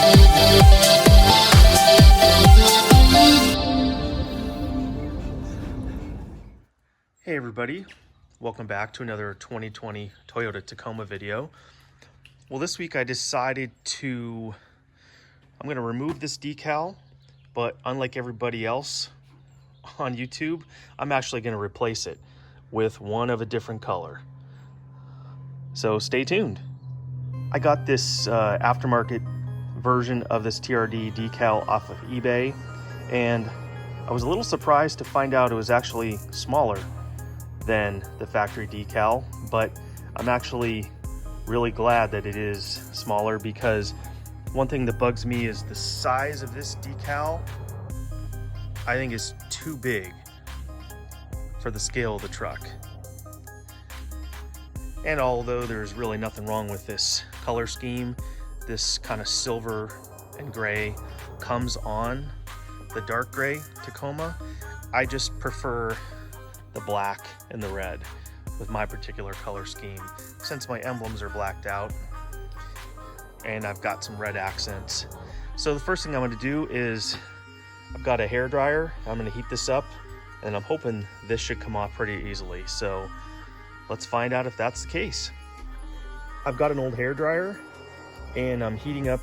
Hey everybody, welcome back to another 2020 Toyota Tacoma video. Well, this week I decided I'm going to remove this decal, but unlike everybody else on YouTube, I'm actually going to replace it with one of a different color. So stay tuned. I got this aftermarket version of this TRD decal off of eBay, and I was a little surprised to find out it was actually smaller than the factory decal, but I'm actually really glad that it is smaller, because one thing that bugs me is the size of this decal. I think is too big for the scale of the truck. And although there's really nothing wrong with this color scheme, this kind of silver and gray comes on the dark gray Tacoma, I just prefer the black and the red with my particular color scheme, since my emblems are blacked out and I've got some red accents. So the first thing I'm going to do is, I've got a hair dryer. I'm going to heat this up, and I'm hoping this should come off pretty easily. So let's find out if that's the case. I've got an old hair dryer and I'm heating up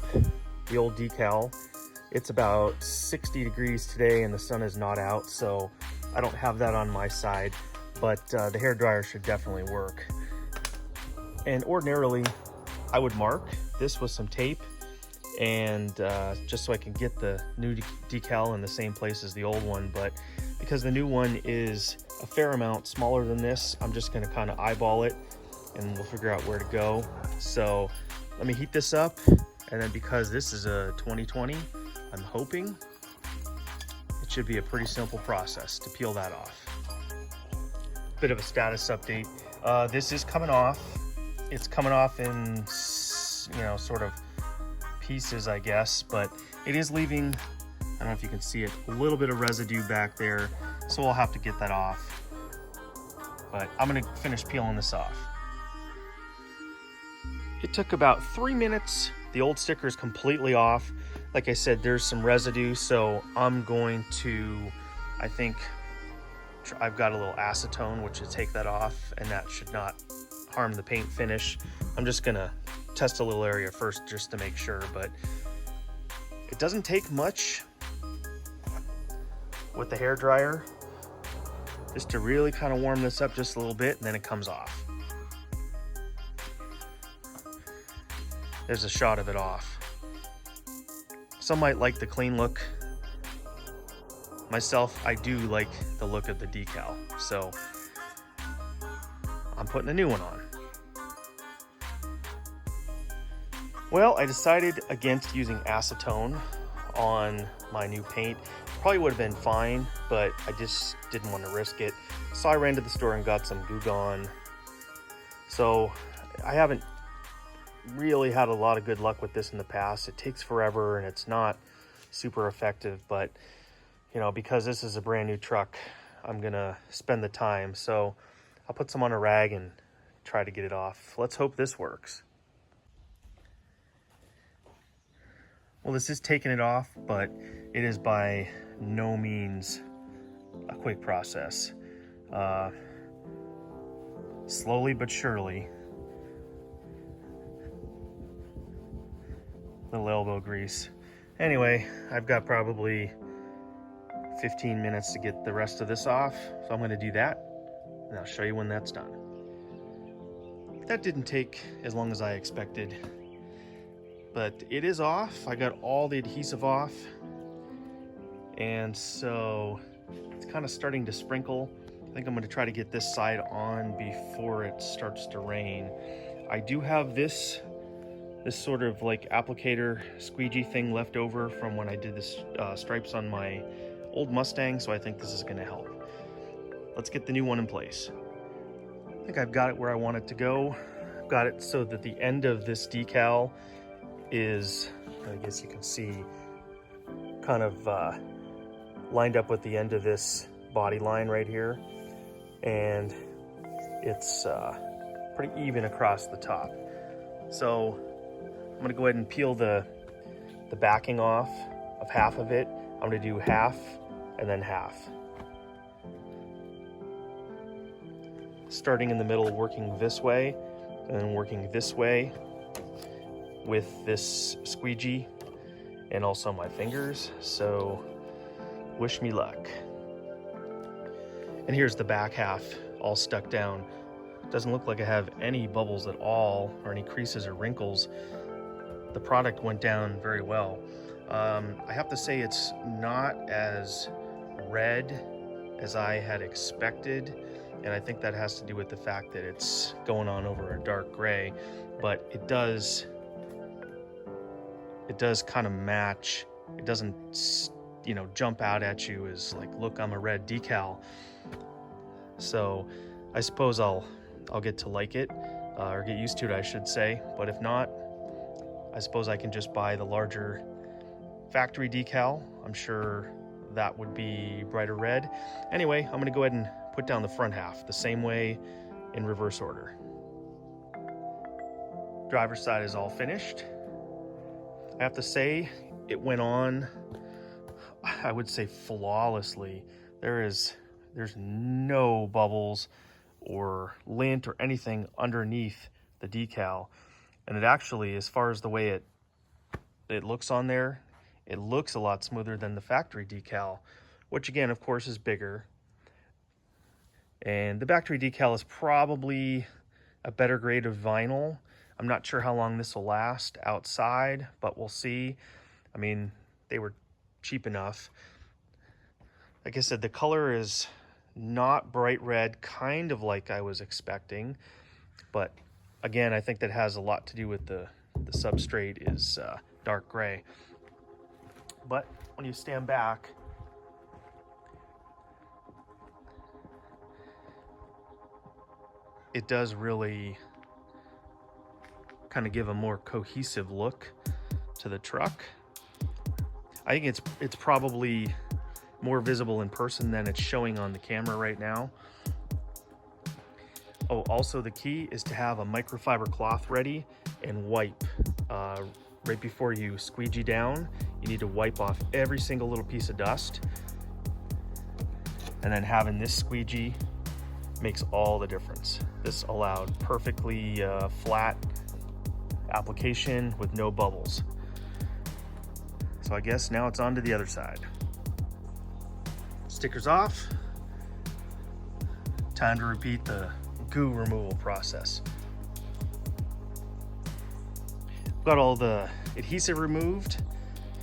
the old decal. It's about 60 degrees today and the sun is not out, so I don't have that on my side, but the hair dryer should definitely work. And ordinarily I would mark this with some tape, and just so I can get the new decal in the same place as the old one, but because the new one is a fair amount smaller than this, I'm just going to kind of eyeball it and we'll figure out where to go. So let me heat this up, and then because this is a 2020, I'm hoping it should be a pretty simple process to peel that off. Bit of a status update. This is coming off. It's coming off in, sort of pieces, I guess, but it is leaving, I don't know if you can see it, a little bit of residue back there, so we'll have to get that off. But I'm gonna finish peeling this off. It took about 3 minutes. The old sticker is completely off. Like I said, there's some residue, so I'm going to, I think, I've got a little acetone, which will take that off, and that should not harm the paint finish. I'm just gonna test a little area first just to make sure, but it doesn't take much with the hair dryer just to really kind of warm this up just a little bit, and then it comes off. There's a shot of it off. Some might like the clean look. Myself, I do like the look of the decal, so I'm putting a new one on. Well, I decided against using acetone on my new paint. Probably would have been fine, but I just didn't want to risk it. So I ran to the store and got some Goo Gone. So I haven't really had a lot of good luck with this in the past. It takes forever and it's not super effective, but because this is a brand new truck, I'm gonna spend the time. So I'll put some on a rag and try to get it off. Let's hope this works. Well, this is taking it off, but it is by no means a quick process. Slowly but surely. Little elbow grease. Anyway, I've got probably 15 minutes to get the rest of this off, so I'm going to do that, and I'll show you when that's done. That didn't take as long as I expected, but it is off. I got all the adhesive off, and so it's kind of starting to sprinkle. I think I'm going to try to get this side on before it starts to rain. I do have this sort of like applicator squeegee thing left over from when I did this stripes on my old Mustang, so I think this is going to help. Let's get the new one in place. I think I've got it where I want it to go. I've got it so that the end of this decal is, I guess you can see, kind of lined up with the end of this body line right here, and it's pretty even across the top. So I'm gonna go ahead and peel the the backing off of half of it. I'm gonna do half and then half. Starting in the middle, working this way, and then working this way with this squeegee and also my fingers. So wish me luck. And here's the back half all stuck down. Doesn't look like I have any bubbles at all or any creases or wrinkles. The product went down very well. I have to say it's not as red as I had expected, and I think that has to do with the fact that it's going on over a dark gray, but it does kind of match. It doesn't, you know, jump out at you as like, look, I'm a red decal. So I suppose I'll get to like it, or get used to it, I should say. But if not, I suppose I can just buy the larger factory decal. I'm sure that would be brighter red. Anyway, I'm gonna go ahead and put down the front half the same way in reverse order. Driver's side is all finished. I have to say, it went on, I would say, flawlessly. There's no bubbles or lint or anything underneath the decal. And it actually, as far as the way it looks on there, it looks a lot smoother than the factory decal, which again, of course, is bigger. And the factory decal is probably a better grade of vinyl. I'm not sure how long this will last outside, but we'll see. I mean, they were cheap enough. Like I said, the color is not bright red, kind of like I was expecting. But again, I think that has a lot to do with the substrate is dark gray. But when you stand back, it does really kind of give a more cohesive look to the truck. I think it's probably more visible in person than it's showing on the camera right now. Oh, also the key is to have a microfiber cloth ready and wipe. Right before you squeegee down, you need to wipe off every single little piece of dust. And then having this squeegee makes all the difference. This allowed perfectly flat application with no bubbles. So I guess now it's on to the other side. Stickers off. Time to repeat the goo removal process. Got all the adhesive removed,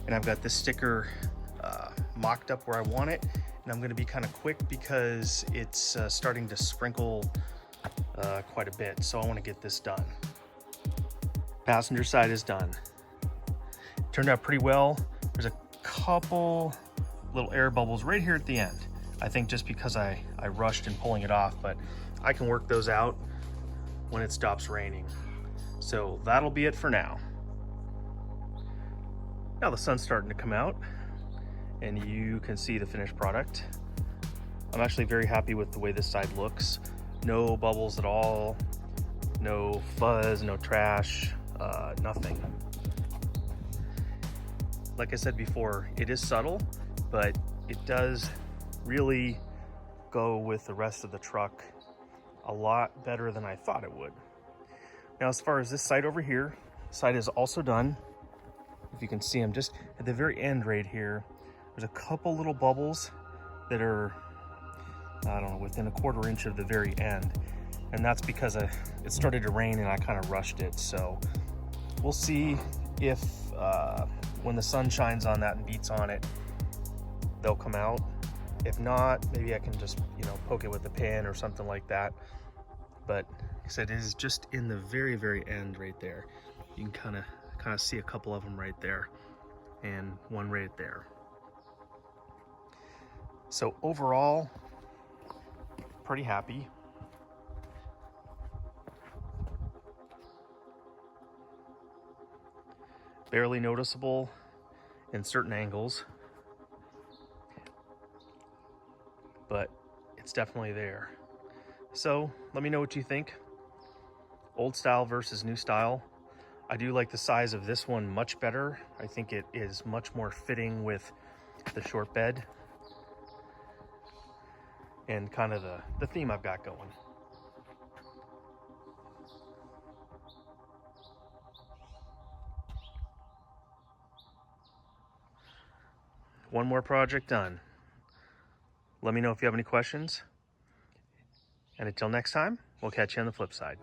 and I've got this sticker mocked up where I want it. And I'm going to be kind of quick because it's starting to sprinkle quite a bit, so I want to get this done. Passenger side is done. Turned out pretty well. There's a couple little air bubbles right here at the end. I think just because I rushed in pulling it off, but I can work those out when it stops raining. So that'll be it for now. Now the sun's starting to come out and you can see the finished product. I'm actually very happy with the way this side looks. No bubbles at all, no fuzz, no trash, nothing. Like I said before, it is subtle, but it does really go with the rest of the truck a lot better than I thought it would. Now, as far as this side over here, side is also done. If you can see them just at the very end right here, there's a couple little bubbles that are, I don't know, within a quarter inch of the very end. And that's because it started to rain and I kind of rushed it. So we'll see if when the sun shines on that and beats on it, they'll come out. If not, maybe I can just, you know, poke it with a pin or something like that. But like I said, it is just in the very, very end right there. You can kind of see a couple of them right there and one right there. So overall, pretty happy. Barely noticeable in certain angles, but it's definitely there. So let me know what you think. Old style versus new style. I do like the size of this one much better. I think it is much more fitting with the short bed and kind of the theme I've got going. One more project done. Let me know if you have any questions. And until next time, we'll catch you on the flip side.